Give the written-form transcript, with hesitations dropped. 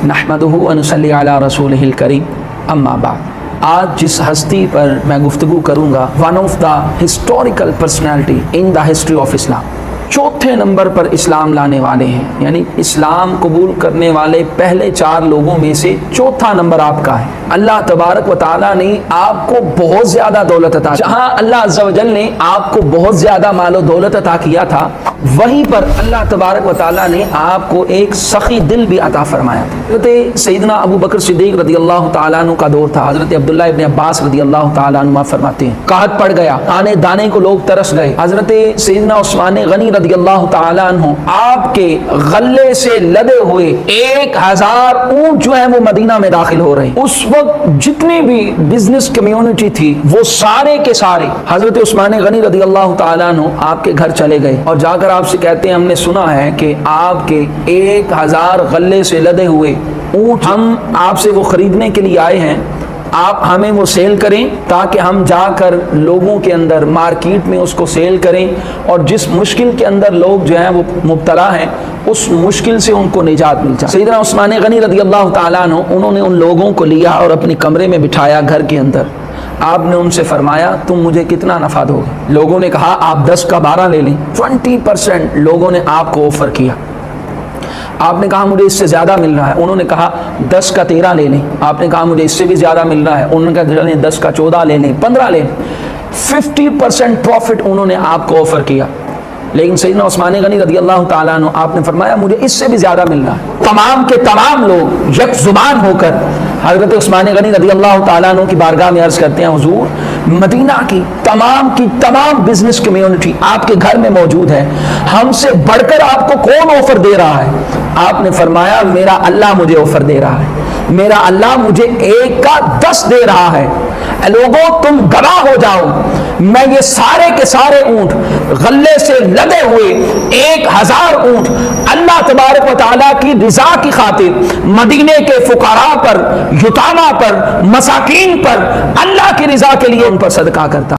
नहमदुहु व नुसल्ली अला रसूलिहिल करीम, अम्मा बाद। आज जिस हस्ती पर मैं गुफ्तगू करूँगा, one of the historical personality in the history of Islam, चौथे नंबर पर इस्लाम लाने वाले हैं, यानी इस्लाम कबूल करने वाले पहले 4 लोगों में से चौथा नंबर आपका है। अल्लाह तबारक व ताला ने आपको बहुत ज़्यादा दौलत अता, जहाँ अल्लाह अज़्ज़ा व जल ने आपको बहुत ज़्यादा मालो दौलत अता किया था, वहीं पर अल्लाह तबारक व ताला ने आपको एक सखी दिल भी अता फरमाया था। हज़रत सैयदना अबू बकर सिद्दीक़ रज़ियल्लाहु ताला अन्हु का दौर था। हज़रत अब्दुल्लाह इब्न अब्बास रज़ियल्लाहु ताला अन्हुमा फरमाते हैं, कहत पड़ गया, आने दाने को लोग तरस गए। हज़रत सैयदना उस्मान गनी रज़ियल्लाहु ताला अन्हु आपके गले से लदे हुए 1000 ऊंट जो है वो मदीना में दाखिल हो रहे। उस वक्त जितनी भी बिजनेस कम्युनिटी थी वो सारे के सारे हज़रत उस्मान गनी रज़ियल्लाहु ताला अन्हु आपके घर चले गए और जाकर आपसे कहते हैं, हमने सुना है कि आपके 1000 गले से लदे हुए ऊंट हम आपसे वो खरीदने के लिए आए हैं, आप हमें वो सेल करें ताकि हम जाकर लोगों के अंदर मार्केट में उसको सेल करें और जिस मुश्किल के अंदर लोग जो हैं वो मुब्तला हैं उस मुश्किल से उनको निजात मिल जाए। सैयदना उस्मान गनी रज़ियल्लाहु ताला अन्हु उन्होंने उन लोगों को लिया और अपने कमरे में बिठाया घर के अंदर। आपने उनसे फरमाया, तुम मुझे कितना नफ़ा दोगे? लोगों ने कहा आप 10 का 12 ले लें। 20% लोगों ने आपको ऑफर किया। आपने कहा मुझे इससे ज़्यादा मिल रहा है। उन्होंने कहा 10 का 13 ले लें। आपने कहा मुझे इससे भी ज़्यादा मिल रहा है। उन्होंने कहा 10 का 14 ले लें, 15 ले लें। 50% प्रॉफिट उन्होंने आपको ऑफर किया। लेकिन सैयदना उस्मान गनी रज़ियल्लाहु ताला अन्हु आपने फरमाया मुझे इससे भी ज़्यादा मिल रहा है। तमाम के तमाम लोग यक जुबान होकर हज़रत उस्मान गनी रज़ियल्लाहु ताला अन्हु की बारगाह में अर्ज़ करते हैं, हुज़ूर मदीना की तमाम बिजनेस कम्युनिटी आपके घर में मौजूद है, हमसे बढ़कर आपको कौन ऑफर दे रहा है? आपने फरमाया मेरा अल्लाह मुझे ऑफर दे रहा है, मेरा अल्लाह मुझे 1 का 10 दे रहा है। लोगों तुम गवाह हो जाओ, मैं ये सारे के सारे ऊंट गले से लदे हुए 1000 ऊंट अल्लाह तबारक व तआला की रिजा की खातिर मदीने के फुकारा पर, युतामा पर, मसाकीन पर, अल्लाह की रिजा के लिए उन पर सदका करता।